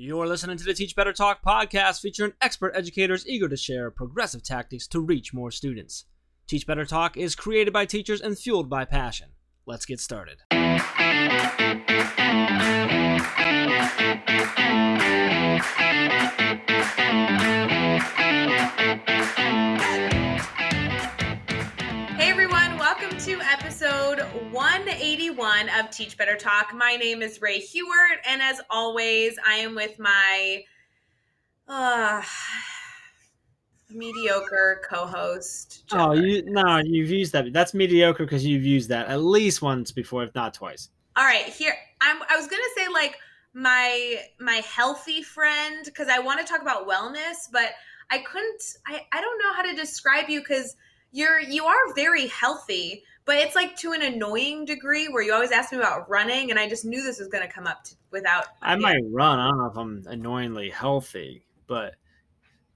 You're listening to the Teach Better Talk podcast featuring expert educators eager to share progressive tactics to reach more students. Teach Better Talk is created by teachers and fueled by passion. Let's get started. Hey everyone, welcome to episode 181 of Teach Better Talk. My name is Ray Hewart, and as always, I am with my mediocre co-host, Jeff. You've used that. That's mediocre because you've used that at least once before, if not twice. All right, here I was gonna say like my healthy friend because I want to talk about wellness, but I don't know how to describe you because you are very healthy, but it's like to an annoying degree where you always ask me about running, and I just knew this was going to come up without. I might run. I don't know if I'm annoyingly healthy, but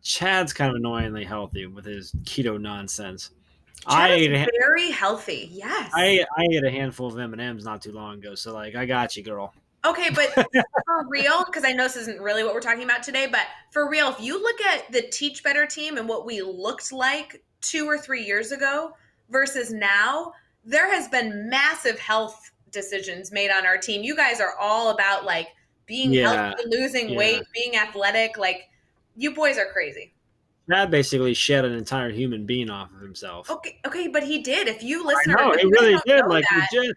Chad's kind of annoyingly healthy with his keto nonsense. Chad is very healthy. Yes. I ate a handful of M&Ms not too long ago, so like I got you, girl. Okay, but for real, because I know this isn't really what we're talking about today, but for real, if you look at the Teach Better team and what we looked like 2 or 3 years ago versus now, there has been massive health decisions made on our team. You guys are all about like being healthy, losing weight, being athletic. Like you boys are crazy. Chad basically shed an entire human being off of himself. Okay, but he did. If you listen, I know, he really did. Like legit.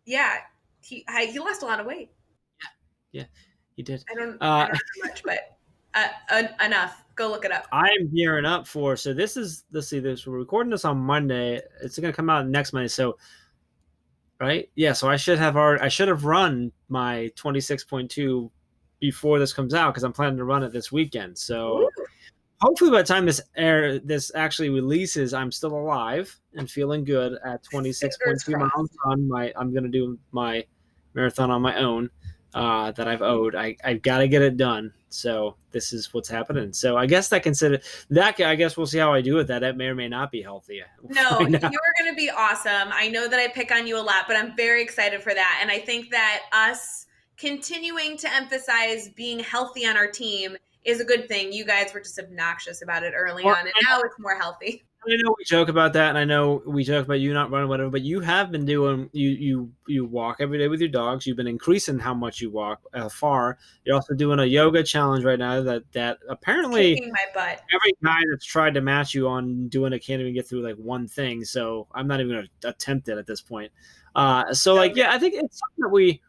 Yeah, he lost a lot of weight. Yeah, he did. I don't know much, but enough. Go look it up. I'm gearing up for. So let's see this. We're recording this on Monday. It's going to come out next Monday. So, right? Yeah. So I should have run my 26.2 before this comes out because I'm planning to run it this weekend. So hopefully by the time this actually releases, I'm still alive and feeling good at 26.2 miles on I'm going to do my marathon on my own. That I've owed. I've got to get it done. So this is what's happening. So I guess I guess we'll see how I do with that. That may or may not be healthy. No, you are going to be awesome. I know that I pick on you a lot, but I'm very excited for that. And I think that us continuing to emphasize being healthy on our team is a good thing. You guys were just obnoxious about it early on, and now it's more healthy. I know we joke about that, and I know we joke about you not running, whatever, but you have been doing, you walk every day with your dogs. You've been increasing how much you walk far. You're also doing a yoga challenge right now that apparently kicking my butt. Every guy that's tried to match you on doing it can't even get through like one thing. So I'm not even going to attempt it at this point. I think it's something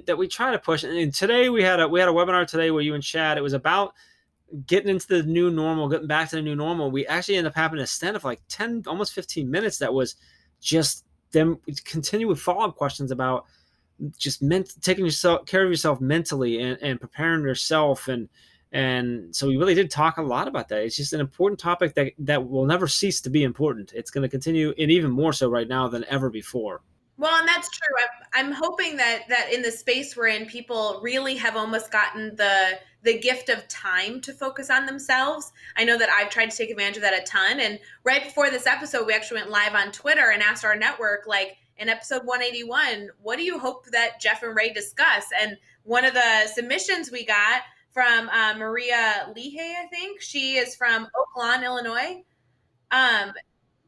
that we try to push. And today we had a webinar today where you and Chad, it was about getting into the new normal, getting back to the new normal. We actually ended up having a stand of like 10, almost 15 minutes that was just them continue with follow-up questions about just taking care of yourself mentally and preparing yourself. And so we really did talk a lot about that. It's just an important topic that will never cease to be important. It's going to continue, and even more so right now than ever before. Well, and that's true. I'm hoping that in the space we're in, people really have almost gotten the gift of time to focus on themselves. I know that I've tried to take advantage of that a ton. And right before this episode, we actually went live on Twitter and asked our network, like in episode 181, what do you hope that Jeff and Ray discuss? And one of the submissions we got from Maria Lehey, I think. She is from Oak Lawn, Illinois.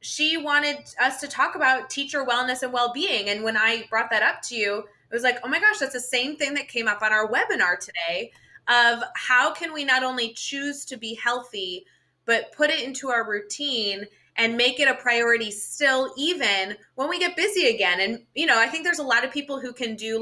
She wanted us to talk about teacher wellness and well-being. And when I brought that up to you, it was like, oh my gosh, that's the same thing that came up on our webinar today of how can we not only choose to be healthy, but put it into our routine and make it a priority still, even when we get busy again. And, I think there's a lot of people who can do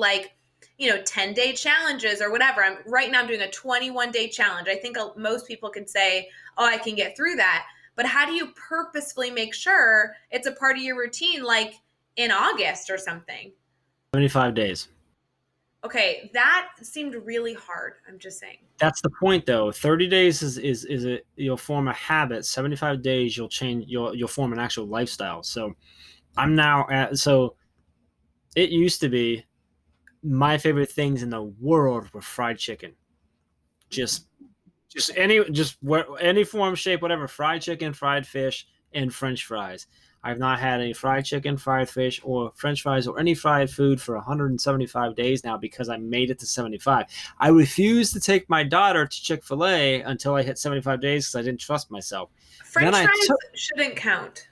10-day challenges or whatever. Right now I'm doing a 21-day challenge. I think most people can say, oh, I can get through that. But how do you purposefully make sure it's a part of your routine, like in August or something? 75 days. Okay, that seemed really hard. I'm just saying. That's the point, though. 30 days is you'll form a habit. 75 days you'll change. You'll form an actual lifestyle. So I'm now so it used to be my favorite things in the world were fried chicken. Just any form, shape, whatever, fried chicken, fried fish, and French fries. I've not had any fried chicken, fried fish, or French fries, or any fried food for 175 days now because I made it to 75. I refused to take my daughter to Chick-fil-A until I hit 75 days because I didn't trust myself. Then French fries shouldn't count.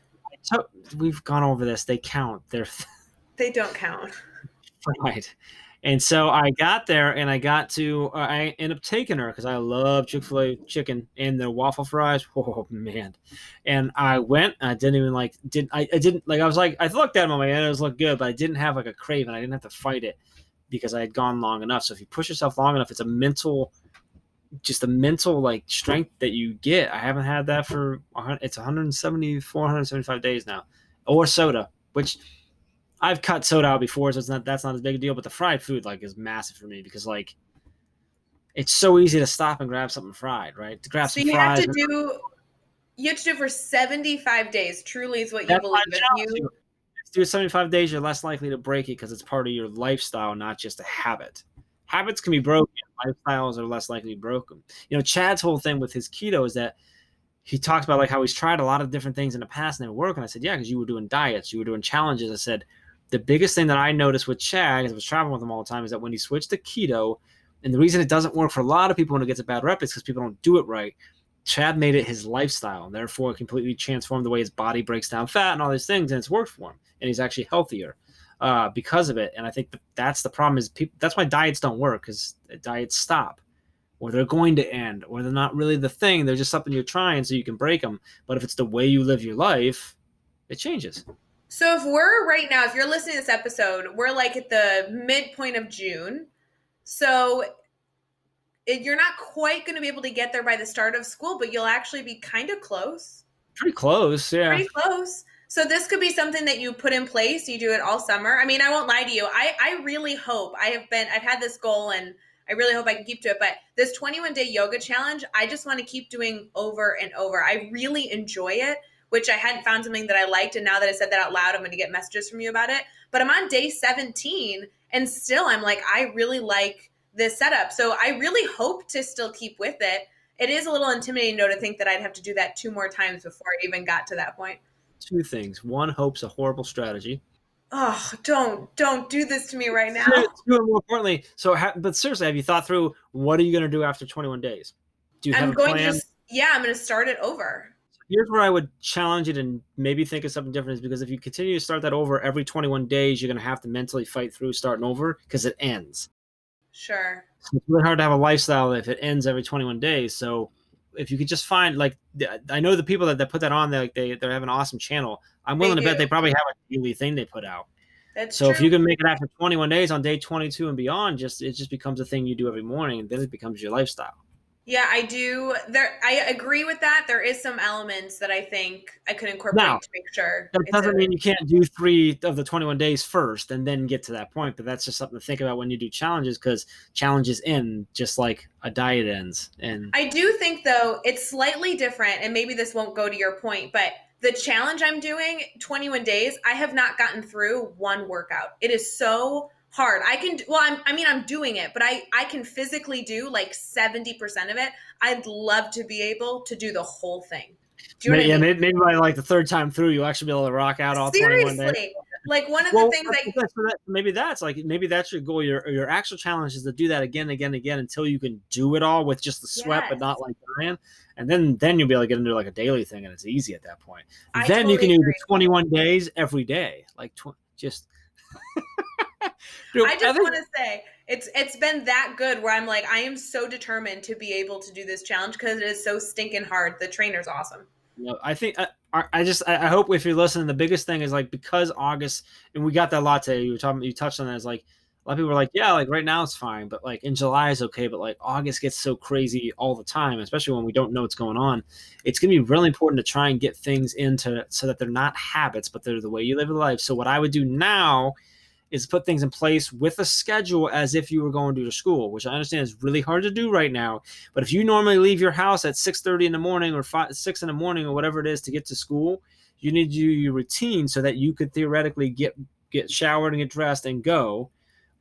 we've gone over this. They count. They're They don't count. right. And so I got there and I ended up taking her because I love Chick-fil-A chicken and their waffle fries. Oh man. And I went, I didn't even like, I didn't like, I was like, I looked at them, and it was look good, but I didn't have like a craving. I didn't have to fight it because I had gone long enough. So if you push yourself long enough, it's just a mental like strength that you get. I haven't had that for, it's 174, 175 days now. Or soda, which I've cut soda out before, so that's not as big a deal. But the fried food like is massive for me because like it's so easy to stop and grab something fried, right? To grab So some fries. you have to do it for 75 days. Truly is what you believe. If you do it 75 days, you're less likely to break it because it's part of your lifestyle, not just a habit. Habits can be broken. Lifestyles are less likely to be broken. Chad's whole thing with his keto is that he talks about like how he's tried a lot of different things in the past and they work. And I said, yeah, because you were doing diets, you were doing challenges. I said, the biggest thing that I noticed with Chad, because I was traveling with him all the time, is that when he switched to keto, and the reason it doesn't work for a lot of people when it gets a bad rep is because people don't do it right. Chad made it his lifestyle, and therefore it completely transformed the way his body breaks down fat and all these things, and it's worked for him. And he's actually healthier because of it. And I think that's the problem is that's why diets don't work, because diets stop, or they're going to end, or they're not really the thing. They're just something you're trying so you can break them. But if it's the way you live your life, it changes. So if you're listening to this episode, we're like at the midpoint of June. So you're not quite going to be able to get there by the start of school, but you'll actually be kind of close. Pretty close, yeah. Pretty close. So this could be something that you put in place. You do it all summer. I mean, I won't lie to you. I really hope I've had this goal and I really hope I can keep to it. But this 21-day yoga challenge, I just want to keep doing over and over. I really enjoy it, which I hadn't found something that I liked. And now that I said that out loud, I'm going to get messages from you about it. But I'm on day 17 and still I'm like, I really like this setup. So I really hope to still keep with it. It is a little intimidating though to think that I'd have to do that 2 more times before I even got to that point. 2 things. One, hope's a horrible strategy. Oh, don't do this to me right now. 2, more importantly, but seriously, have you thought through what are you going to do after 21 days? Do you have a plan? I'm going to start it over. Here's where I would challenge it and maybe think of something different, is because if you continue to start that over every 21 days, you're going to have to mentally fight through starting over because it ends. Sure. So it's really hard to have a lifestyle if it ends every 21 days. So if you could just find, like, I know the people that put that on, they have an awesome channel. I'm willing to bet they probably have a daily thing they put out. That's true. If you can make it after 21 days on day 22 and beyond, it just becomes a thing you do every morning, and then it becomes your lifestyle. Yeah, I do. I agree with that. There is some elements that I think I could incorporate to make sure. That doesn't mean you can't do 3 of the 21 days first and then get to that point, but that's just something to think about when you do challenges, because challenges end just like a diet ends. And I do think, though, it's slightly different, and maybe this won't go to your point, but the challenge I'm doing, 21 days, I have not gotten through one workout. It is so hard. I'm doing it, but I can physically do like 70% of it. I'd love to be able to do the whole thing. Do you know what I mean? Maybe by like the 3rd time through, you'll actually be able to rock out all 21 days. Like one of the things maybe that's your goal. Your actual challenge is to do that again until you can do it all with just the sweat, but not like dying. And then you'll be able to get into like a daily thing, and it's easy at that point. Then you can do the 21 days every day, like just. Dude, I just want to say it's been that good where I'm like, I am so determined to be able to do this challenge because it is so stinking hard. The trainer's awesome. I think I hope if you're listening, the biggest thing is like, because August, and we got that a lot today. You touched on that. Is like a lot of people are like, yeah, like right now it's fine, but like in July is okay, but like August gets so crazy all the time, especially when we don't know what's going on. It's gonna be really important to try and get things into so that they're not habits, but they're the way you live your life. So what I would do now is put things in place with a schedule as if you were going to school, which I understand is really hard to do right now. But if you normally leave your house at 6:30 in the morning or 6 in the morning or whatever it is to get to school, you need to do your routine so that you could theoretically get showered and get dressed and go.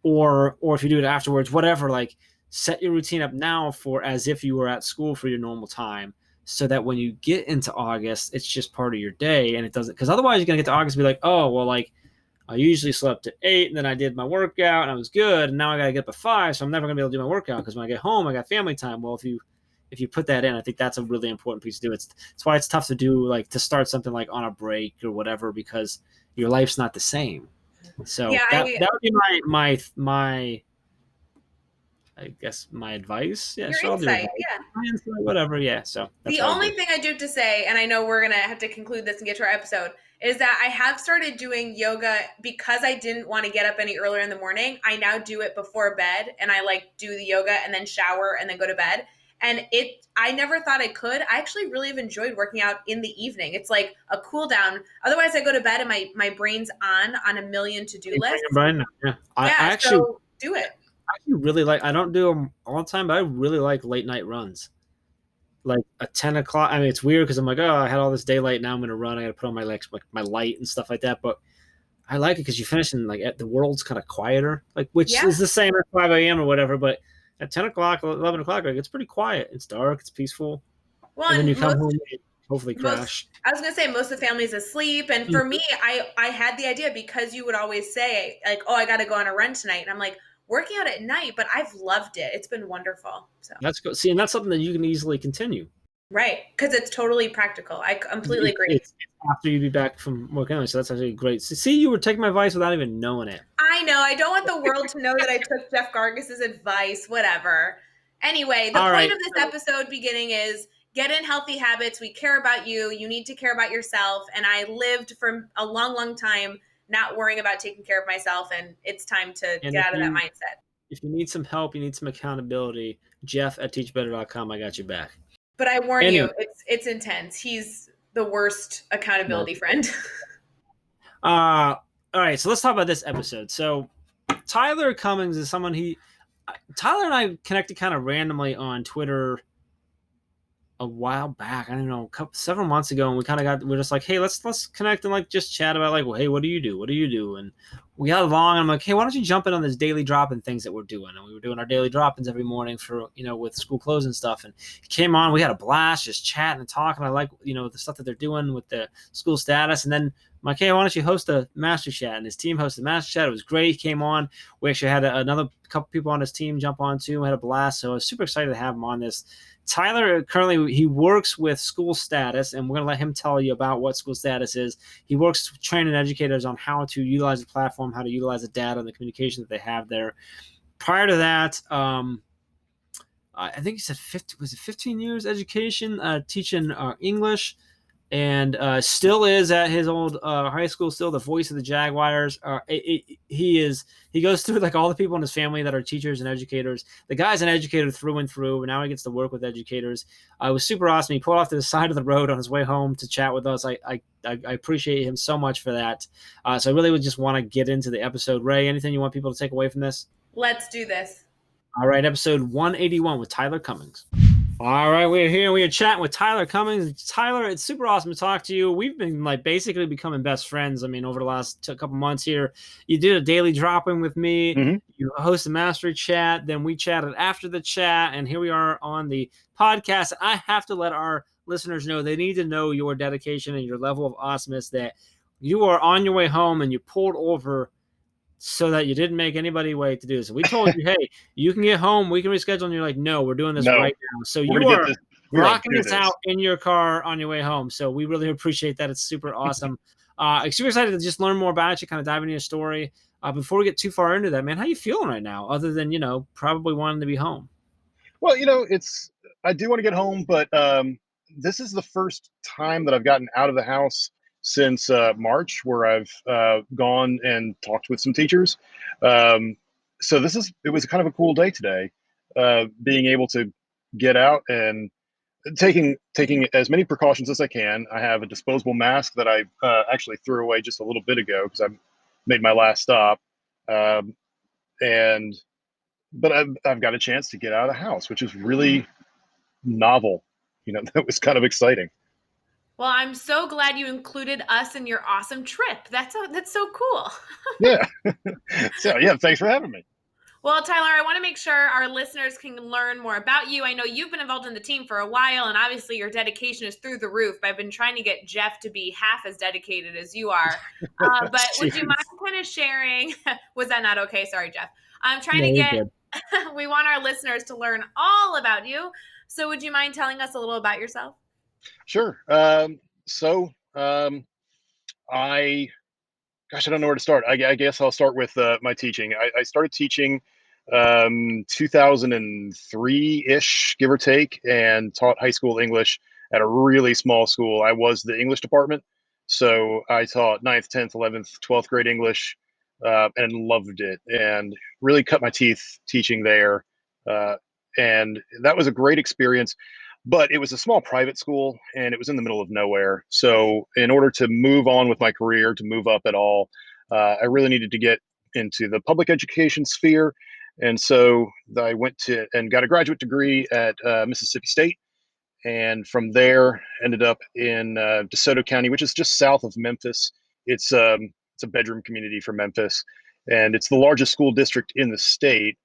Or if you do it afterwards, whatever, like set your routine up now for as if you were at school for your normal time, so that when you get into August, it's just part of your day and it doesn't, because otherwise you're going to get to August and be like, oh, well, like I usually slept at 8 and then I did my workout and I was good. And now I got to get up at 5. So I'm never going to be able to do my workout because when I get home, I got family time. Well, if you put that in, I think that's a really important piece to do. It's why it's tough to do, like to start something like on a break or whatever, because your life's not the same. So Yeah, that would be my I guess my advice. Yeah, your sure, I'll do insight. advice. Yeah. My insight, whatever. Yeah, so that's The what I would only do. thing I do have to say, and I know we're going to have to conclude this and get to our episode, is that I have started doing yoga because I didn't want to get up any earlier in the morning. I now do it before bed, and I like do the yoga and then shower and then go to bed. And I never thought I could. I actually really have enjoyed working out in the evening. It's like a cool down. Otherwise, I go to bed and my brain's on a million to-do lists. Yeah, Yeah, so do it. I actually really like. I don't do them all the time, but I really like late night runs. Like a 10 o'clock. I mean, it's weird because I'm like, oh, I had all this daylight. Now I'm gonna run. I got to put on my legs, like my light and stuff like that. But I like it because you finish in like the world's kind of quieter, like which Yeah. is the same at 5 a.m. or whatever. But at 10 o'clock, 11 o'clock, like it's pretty quiet. It's dark. It's peaceful, Well, and then you and come home and hopefully most crash. I was gonna say most of the family's asleep, and for me, I had the idea because you would always say like, oh, I got to go on a run tonight, and I'm like working out at night, but I've loved it. It's been wonderful. So That's good. See, and that's something that you can easily continue. right, because it's totally practical. I completely agree. It's after you be back from work anyway, so that's actually great. So, see, you were taking my advice without even knowing it. I know. I don't want the world to know that I took Jeff Gargas's advice. Whatever. Anyway, the All point right. of this episode beginning is get in healthy habits. We care about you. You need to care about yourself. And I lived for a long, long time not worrying about taking care of myself. And it's time to And get out of that mindset. if you need some help, you need some accountability, Jeff at teachbetter.com, I got your back. But I warn Anyway, you, it's intense. He's the worst accountability friend. all right, so let's talk about this episode. So Tyler Cummings is someone Tyler and I connected kind of randomly on Twitter a while back. I don't know, several months ago, and we're just like, hey, let's connect and like just chat about like, well, hey, what do you do? What do you do? And we got along. And I'm like, hey, why don't you jump in on this daily drop-in things that we're doing? And we were doing our daily drop-ins every morning for with school closing and stuff. And he came on. We had a blast, just chatting and talking. I like the stuff that they're doing with the school status. And then I'm like, hey, why don't you host a master chat? And his team hosted master chat. It was great. He came on. We actually had another couple people on his team jump on too. We had a blast. So I was super excited to have him on this. Tyler currently he works with SchoolStatus, and we're going to let him tell you about what SchoolStatus is. He works training educators on how to utilize the platform, how to utilize the data and the communication that they have there. Prior to that, I think he said 15 years education, teaching English, and still is at his old high school, still the voice of the Jaguars. He goes through like all the people in his family that are teachers and educators. The guy's an educator through and through, and now he gets to work with educators. It was super awesome. He pulled off to the side of the road on his way home to chat with us. I appreciate him so much for that. So I really would just want to get into the episode. Ray, anything you want people to take away from this? Let's do this. All right, episode 181 with Tyler Cummings. All right, we're here. We are chatting with Tyler Cummings. Tyler, it's super awesome to talk to you. We've been like basically becoming best friends. I mean, over the last couple months here, you did a daily drop-in with me. Mm-hmm. You hosted a mastery chat. Then we chatted after the chat, and here we are on the podcast. I have to let our listeners know they need to know your dedication and your level of awesomeness. That you are on your way home and you pulled over so that you didn't make anybody wait to do this. We told you, hey, you can get home, we can reschedule, and you're like, no, we're doing this right now. So you are rocking this out in your car on your way home. So we really appreciate that. It's super awesome. Super excited to just learn more about you, kind of dive into your story. Before we get too far into that, man, how you feeling right now? Other than probably wanting to be home. Well, I do want to get home, but this is the first time that I've gotten out of the house since March, where I've gone and talked with some teachers. So it was kind of a cool day today, being able to get out and taking as many precautions as I can. I have a disposable mask that I actually threw away just a little bit ago because I made my last stop, but I've got a chance to get out of the house, which is really novel. That was kind of exciting. Well, I'm so glad you included us in your awesome trip. That's so cool. Yeah. So yeah, thanks for having me. Well, Tyler, I want to make sure our listeners can learn more about you. I know you've been involved in the team for a while, and obviously your dedication is through the roof. I've been trying to get Jeff to be half as dedicated as you are. But would you mind kind of sharing? Was that not okay? Sorry, Jeff. I'm trying No, to you're get, good. we want our listeners to learn all about you. So would you mind telling us a little about yourself? Sure. I Gosh, I don't know where to start. I guess I'll start with my teaching. I started teaching 2003-ish, give or take, and taught high school English at a really small school. I was the English department, so I taught ninth, 10th, 11th, 12th grade English, and loved it, and really cut my teeth teaching there. Uh, and that was a great experience. But it was a small private school and it was in the middle of nowhere. So, in order to move on with my career, to move up at all, I really needed to get into the public education sphere. And so I went to and got a graduate degree at Mississippi State. And from there, ended up in DeSoto County, which is just south of Memphis. It's a bedroom community for Memphis, and it's the largest school district in the state.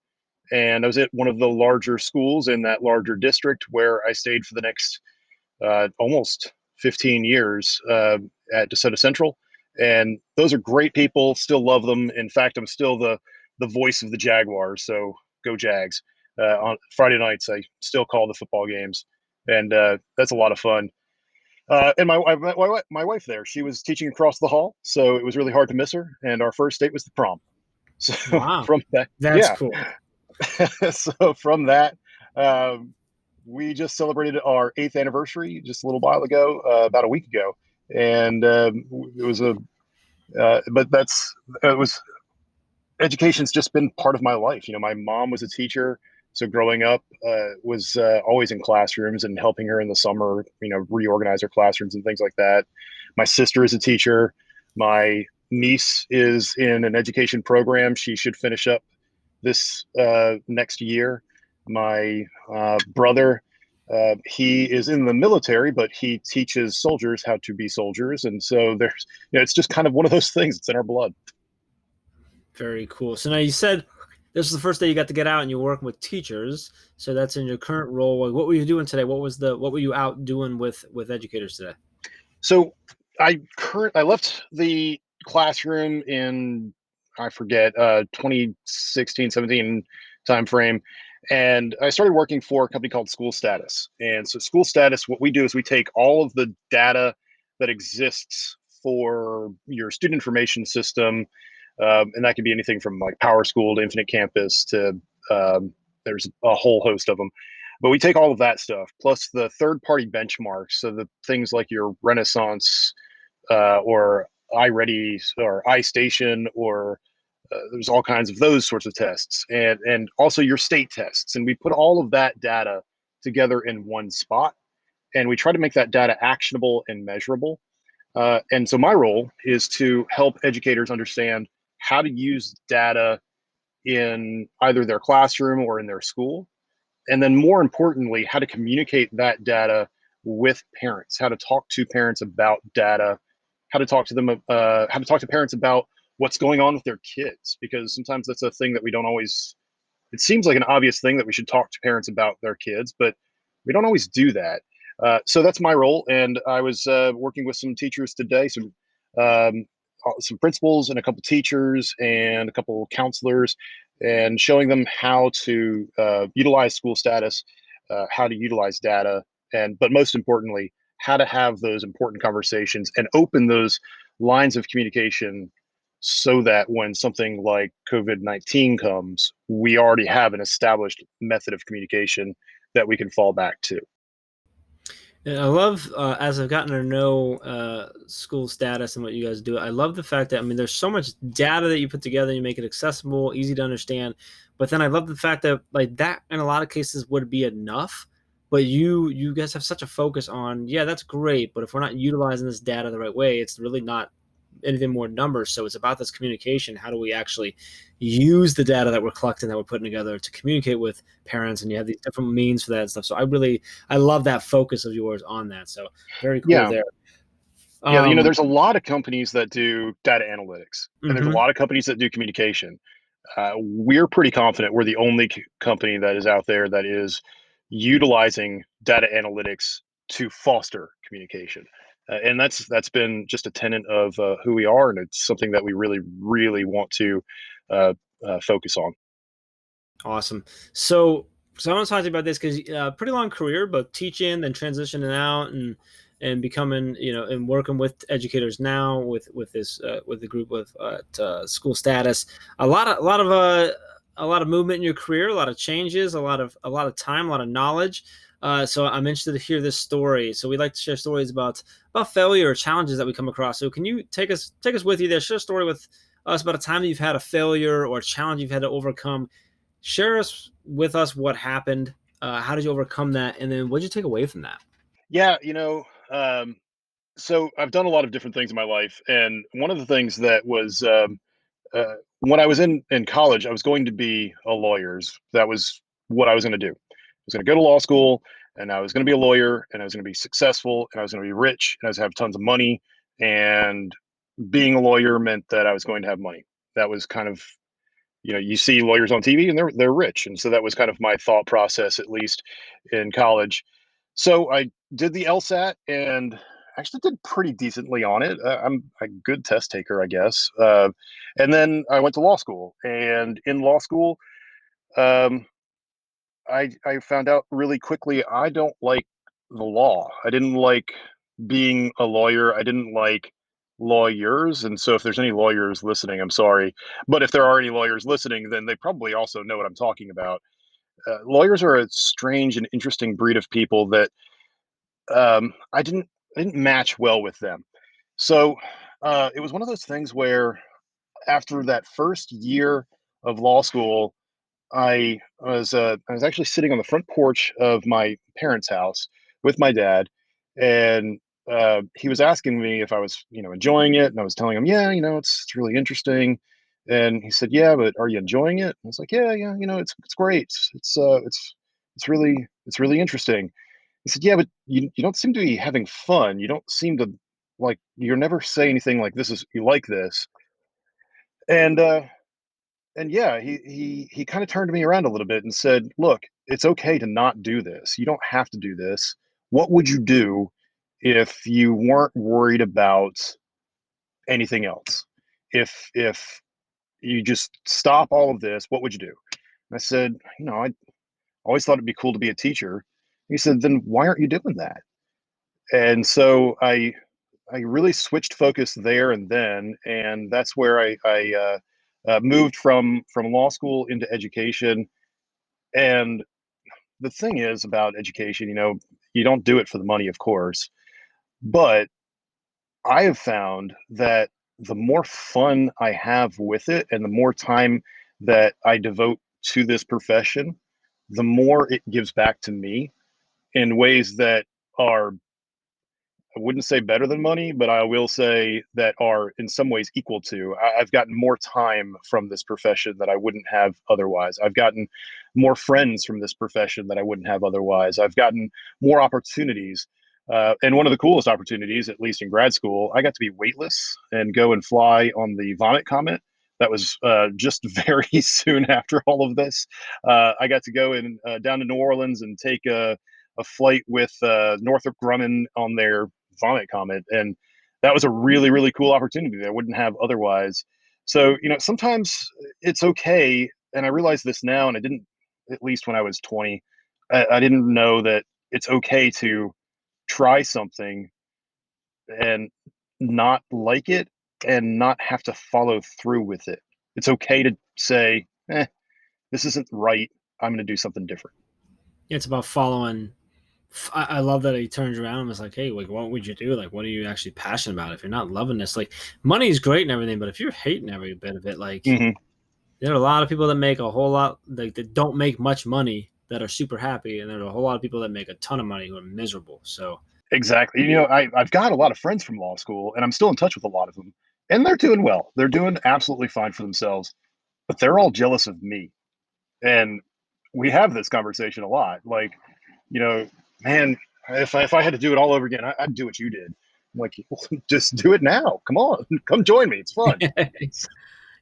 And I was at one of the larger schools in that larger district where I stayed for the next almost 15 years at DeSoto Central. And those are great people. Still love them. In fact, I'm still the voice of the Jaguars. So go Jags. On Friday nights, I still call the football games, and that's a lot of fun. And my wife there, she was teaching across the hall, so it was really hard to miss her. And our first date was the prom. So Wow, from that, that's yeah. cool. So from that, um, we just celebrated our 8th anniversary just a little while ago, about a week ago, and it was a. But that's it was education's just been part of my life. You know, my mom was a teacher, so growing up was always in classrooms and helping her in the summer. You know, reorganize her classrooms and things like that. My sister is a teacher. My niece is in an education program. She should finish up this next year. My brother, he is in the military, but he teaches soldiers how to be soldiers, and so there's, you know, it's just kind of one of those things. It's in our blood. Very cool. So now you said this is the first day you got to get out and you're working with teachers. So that's in your current role. Like, what were you doing today? What were you out doing with educators today? So I left the classroom in, I forget, 2016, 17 timeframe. And I started working for a company called SchoolStatus. And so SchoolStatus, what we do is we take all of the data that exists for your student information system, and that could be anything from like Power School to Infinite Campus to there's a whole host of them. But we take all of that stuff plus the third party benchmarks, so the things like your Renaissance or iReady or iStation or there's all kinds of those sorts of tests, and also your state tests, and we put all of that data together in one spot, and we try to make that data actionable and measurable. And so my role is to help educators understand how to use data in either their classroom or in their school, and then more importantly, how to communicate that data with parents, how to talk to parents about data, how to talk to them, how to talk to parents about what's going on with their kids, because sometimes that's a thing that we don't always. It seems like an obvious thing that we should talk to parents about their kids, but we don't always do that. So that's my role, and I was working with some teachers today, um, some principals and a couple teachers and a couple counselors, and showing them how to utilize SchoolStatus, how to utilize data, and but most importantly, how to have those important conversations and open those lines of communication so that when something like COVID-19 comes, we already have an established method of communication that we can fall back to. And I love as I've gotten to know SchoolStatus and what you guys do. I love the fact that I mean, there's so much data that you put together. You make it accessible, easy to understand. But then I love the fact that like that in a lot of cases would be enough. But you guys have such a focus on yeah, that's great. But if we're not utilizing this data the right way, it's really not anything more numbers. So it's about this communication. How do we actually use the data that we're collecting, that we're putting together to communicate with parents? And you have these different means for that and stuff. So I love that focus of yours on that. So very cool Yeah. there. Yeah. You know, Um, there's a lot of companies that do data analytics and there's a mhm. lot of companies that do communication. we're pretty confident we're the only company that is out there that is utilizing data analytics to foster communication. And that's been just a tenet of who we are, and it's something that we really, really want to uh, focus on. Awesome. So I want to talk to you about this because pretty long career, but teaching, then transitioning out and becoming, and working with educators now with this with the group with SchoolStatus. A lot of movement in your career, a lot of changes, a lot of time, a lot of knowledge. So I'm interested to hear this story. So we like to share stories about failure or challenges that we come across. So can you take us with you there? Share a story with us about a time that you've had a failure or a challenge you've had to overcome. Share with us what happened. How did you overcome that? And then what did you take away from that? Yeah, so I've done a lot of different things in my life, and one of the things that was when I was in college, I was going to be a lawyer. That was what I was going to do. I was going to go to law school, and I was going to be a lawyer, and I was going to be successful, and I was going to be rich, and I was going to have tons of money. And being a lawyer meant that I was going to have money. That was kind of, you see lawyers on TV and they're rich, and so that was kind of my thought process, at least in college. So I did the LSAT and actually did pretty decently on it. I'm a good test taker, I guess. And then I went to law school, and in law school, um, I found out really quickly I don't like the law. I didn't like being a lawyer. I didn't like lawyers. And so if there's any lawyers listening, I'm sorry. But if there are any lawyers listening, then they probably also know what I'm talking about. Lawyers are a strange and interesting breed of people that I didn't match well with them. So it was one of those things where after that first year of law school, I was actually sitting on the front porch of my parents' house with my dad, and he was asking me if I was, enjoying it, and I was telling him, yeah, it's really interesting. And he said, yeah, but are you enjoying it? I was like, yeah, yeah, it's great. It's really interesting. He said, yeah, but you don't seem to be having fun. You don't seem to like you're never say anything like this is you like this. And yeah, he kind of turned me around a little bit and said, "Look, it's okay to not do this. You don't have to do this. What would you do if you weren't worried about anything else? If you just stop all of this, what would you do?" And I said, I always thought it'd be cool to be a teacher. He said, "Then why aren't you doing that?" And so I really switched focus there and then, and that's where I moved from law school into education. And the thing is about education, you don't do it for the money, of course, but I have found that the more fun I have with it and the more time that I devote to this profession, the more it gives back to me in ways that are, I wouldn't say better than money, but I will say that are in some ways equal to. I've gotten more time from this profession that I wouldn't have otherwise. I've gotten more friends from this profession that I wouldn't have otherwise. I've gotten more opportunities. And one of the coolest opportunities, at least in grad school, I got to be weightless and go and fly on the Vomit Comet. That was just very soon after all of this. I got to go in down to New Orleans and take a flight with Northrop Grumman on their Vomit Comet, and that was a really really cool opportunity that I wouldn't have otherwise. So sometimes it's okay, and I realize this now, and I didn't, at least when I was 20. I didn't know that it's okay to try something and not like it and not have to follow through with it. It's okay to say, this isn't right. I'm going to do something different. It's about following. I love that he turns around and was like, "Hey, like, what would you do? Like, what are you actually passionate about? If you're not loving this, like, money is great and everything, but if you're hating every bit of it, like, Hmm. there are a lot of people that make a whole lot, like, that don't make much money that are super happy, and there are a whole lot of people that make a ton of money who are miserable. So, Exactly. I've got a lot of friends from law school, and I'm still in touch with a lot of them, and they're doing well. They're doing absolutely fine for themselves, but they're all jealous of me. And we have this conversation a lot. Like, you know, man, if I had to do it all over again, I'd do what you did. I'm like, just do it now. Come on, come join me. It's fun.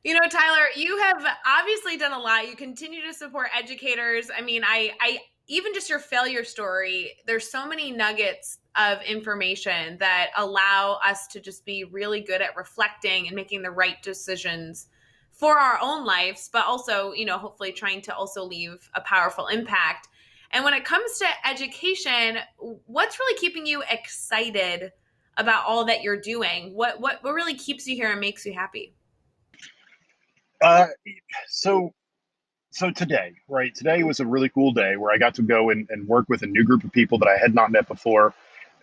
Tyler, you have obviously done a lot. You continue to support educators. I mean, I even just your failure story, there's so many nuggets of information that allow us to just be really good at reflecting and making the right decisions for our own lives, but also, hopefully trying to also leave a powerful impact. And when it comes to education, what's really keeping you excited about all that you're doing? What really keeps you here and makes you happy? Uh, so today, right? Today was a really cool day where I got to go and work with a new group of people that I had not met before,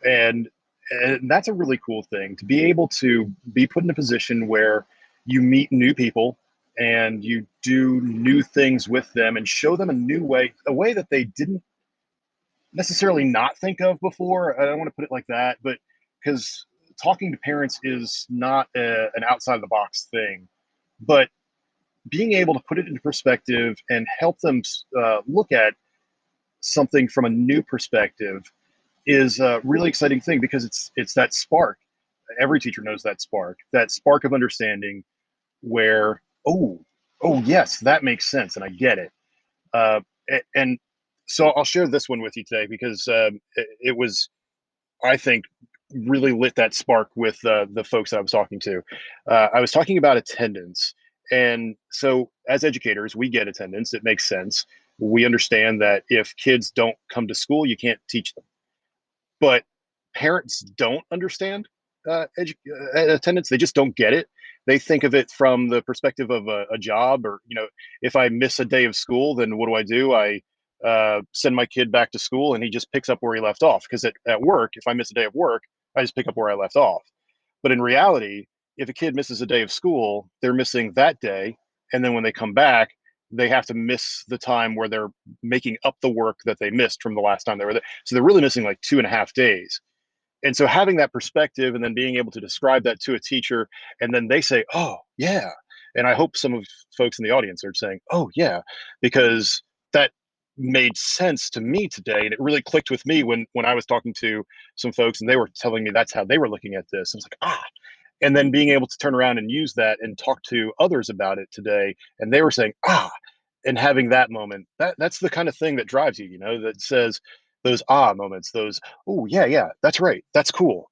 and and that's a really cool thing to be able to be put in a position where you meet new people and you do new things with them and show them a new way, a way that they didn't necessarily not think of before. I don't want to put it like that, but because talking to parents is not an outside of the box thing, but being able to put it into perspective and help them look at something from a new perspective is a really exciting thing because it's that spark. Every teacher knows that spark of understanding where, oh yes, that makes sense and I get it. Uh, and so I'll share this one with you today because it was, I think, really lit that spark with the folks that I was talking to. I was talking about attendance. And so, as educators, we get attendance. It makes sense. We understand that if kids don't come to school, you can't teach them. But parents don't understand attendance. They just don't get it. They think of it from the perspective of a job, or if I miss a day of school, then what do? I send my kid back to school, and he just picks up where he left off. Because at work, if I miss a day of work, I just pick up where I left off. But in reality, if a kid misses a day of school, they're missing that day, and then when they come back, they have to miss the time where they're making up the work that they missed from the last time they were there. So they're really missing like 2.5 days. And so having that perspective and then being able to describe that to a teacher, and then they say, oh yeah. And I hope some of folks in the audience are saying, oh yeah, because that made sense to me today. And it really clicked with me when I was talking to some folks and they were telling me that's how they were looking at this. I was like, and then being able to turn around and use that and talk to others about it today, and they were saying, and having that moment, that's the kind of thing that drives you, that says those moments, those, oh yeah, yeah, that's right, that's cool.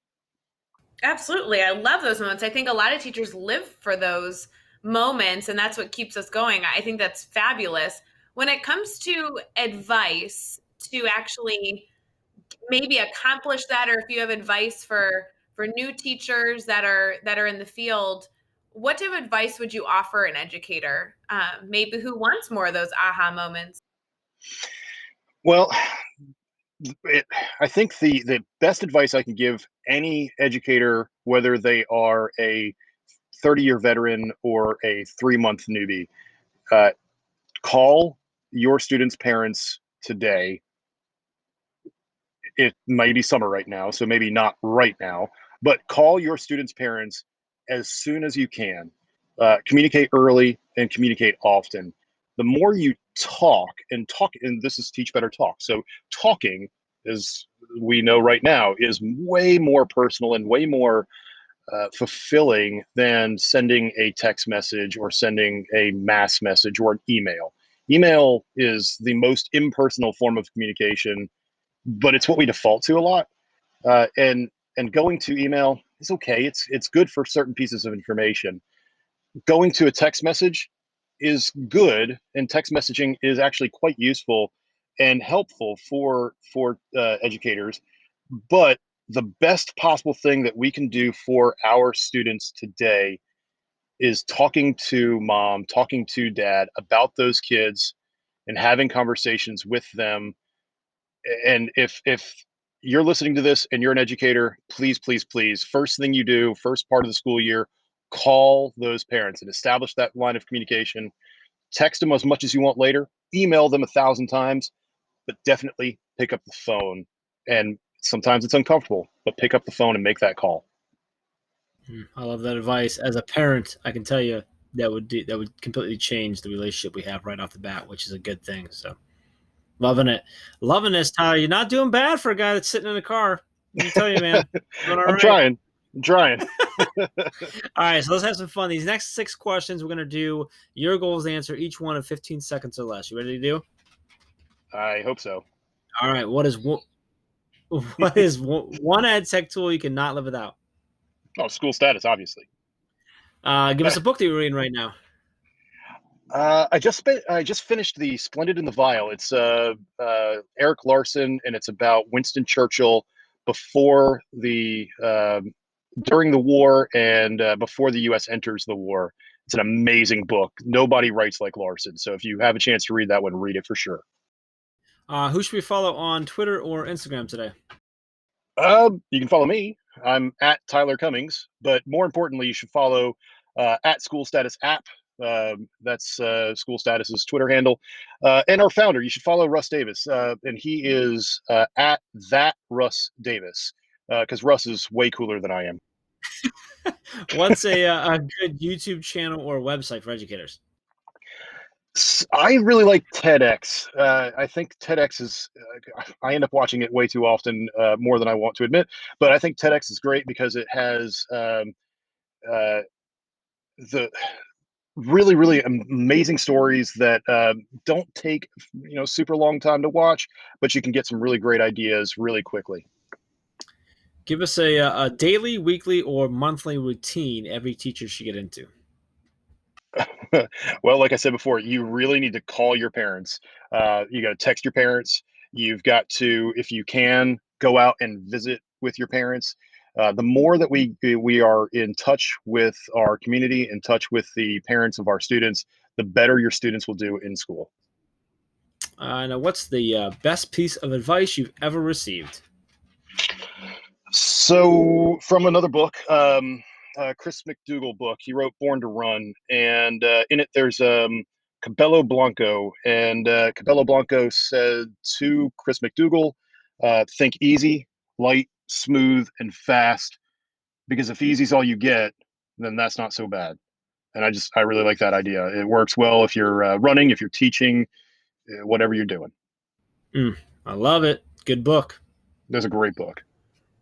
Absolutely. I love those moments. I think a lot of teachers live for those moments, and that's what keeps us going. I think that's fabulous. When it comes to advice to actually maybe accomplish that, or if you have advice for new teachers that are in the field, what type of advice would you offer an educator, maybe who wants more of those aha moments? Well, it, I think the best advice I can give any educator, whether they are a 30-year veteran or a 3-month newbie, uh, call your students' parents today. It might be summer right now, so maybe not right now, but call your students' parents as soon as you can. Communicate early and communicate often. The more you talk, and this is teach better talk. So talking, as we know right now, is way more personal and way more fulfilling than sending a text message or sending a mass message or an email. Email is the most impersonal form of communication, but it's what we default to a lot. And going to email is okay. It's good for certain pieces of information. Going to a text message is good, and text messaging is actually quite useful and helpful for educators. But the best possible thing that we can do for our students today is talking to mom, talking to dad about those kids, and having conversations with them. And if you're listening to this and you're an educator, please, please, please, first thing you do, first part of the school year, call those parents and establish that line of communication. Text them as much as you want later, email them 1,000 times, but definitely pick up the phone. And sometimes it's uncomfortable, but pick up the phone and make that call. I love that advice. As a parent, I can tell you that would completely change the relationship we have right off the bat, which is a good thing. So loving it, loving this, Tyler. You're not doing bad for a guy that's sitting in a car. Let me tell you, man, doing all I'm right. trying. I'm trying. All right, so let's have some fun. These next 6 questions, we're going to do your goals to answer each one in 15 seconds or less. You ready to do? I hope so. All right, what is one EdTech tool you cannot live without? Oh, SchoolStatus, obviously. Give us a book that you're reading right now. I just finished the Splendid and the Vile. It's Eric Larson, and it's about Winston Churchill before the during the war and before the U.S. enters the war. It's an amazing book. Nobody writes like Larson. So if you have a chance to read that one, read it for sure. Who should we follow on Twitter or Instagram today? You can follow me. I'm at Tyler Cummings, but more importantly, you should follow at SchoolStatus app. That's SchoolStatus's Twitter handle, and our founder. You should follow Russ Davis, and he is at that Russ Davis, because Russ is way cooler than I am. What's a good YouTube channel or website for educators? I really like TEDx. I think TEDx is. I end up watching it way too often, more than I want to admit. But I think TEDx is great because it has the really, really amazing stories that don't take super long time to watch, but you can get some really great ideas really quickly. Give us a daily, weekly, or monthly routine every teacher should get into. Well, like I said before, you really need to call your parents. You got to text your parents. You've got to, if you can, go out and visit with your parents. The more that we are in touch with our community, in touch with the parents of our students, the better your students will do in school. Now, what's the best piece of advice you've ever received? So, from another book, Chris McDougall book, he wrote Born to Run, and in it there's Cabello Blanco, and Cabello Blanco said to Chris McDougall, think easy, light, smooth, and fast, because if easy's all you get, then that's not so bad. And I really like that idea. It works well if you're running, if you're teaching, whatever you're doing. I love it. Good book. That's a great book.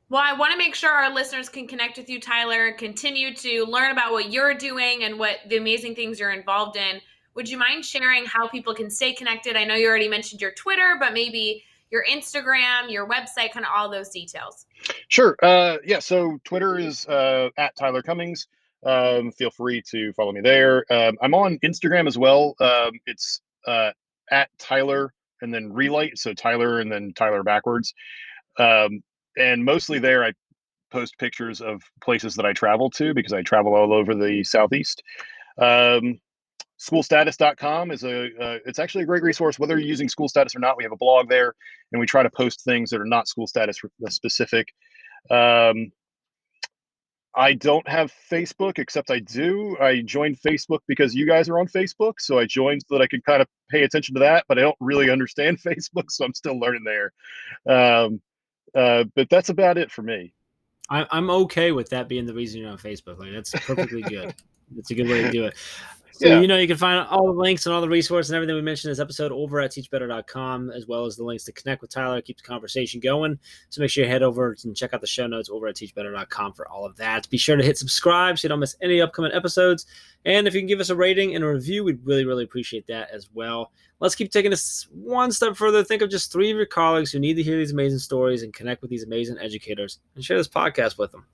Well, I want to make sure our listeners can connect with you, Tyler, and continue to learn about what you're doing and what the amazing things you're involved in. Would you mind sharing how people can stay connected? I know you already mentioned your Twitter, but maybe your Instagram, your website, kind of all those details. Sure. Yeah. So Twitter is at Tyler Cummings. Feel free to follow me there. I'm on Instagram as well. It's at Tyler and then Relight. So Tyler and then Tyler backwards. And mostly there, I post pictures of places that I travel to because I travel all over the Southeast. SchoolStatus.com is it's actually a great resource, whether you're using SchoolStatus or not. We have a blog there, and we try to post things that are not SchoolStatus specific. I don't have Facebook, except I joined Facebook because you guys are on Facebook. So I joined so that I could kind of pay attention to that, but I don't really understand Facebook, so I'm still learning there. But that's about it for me. I'm okay with that being the reason you're on Facebook. Like, that's perfectly good. It's a good way to do it. So, Yeah. you can find all the links and all the resources and everything we mentioned in this episode over at teachbetter.com, as well as the links to connect with Tyler, keep the conversation going. So make sure you head over and check out the show notes over at teachbetter.com for all of that. Be sure to hit subscribe so you don't miss any upcoming episodes. And if you can give us a rating and a review, we'd really, really appreciate that as well. Let's keep taking this one step further. Think of just 3 of your colleagues who need to hear these amazing stories and connect with these amazing educators and share this podcast with them.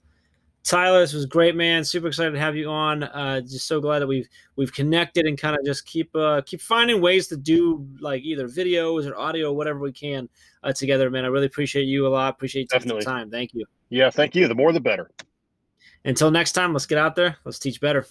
Tyler, this was great, man. Super excited to have you on. Just so glad that we've connected and kind of just keep finding ways to do like either videos or audio, whatever we can together, man. I really appreciate you a lot. Appreciate you taking the time. Thank you. Yeah, thank you. The more, the better. Until next time, let's get out there. Let's teach better.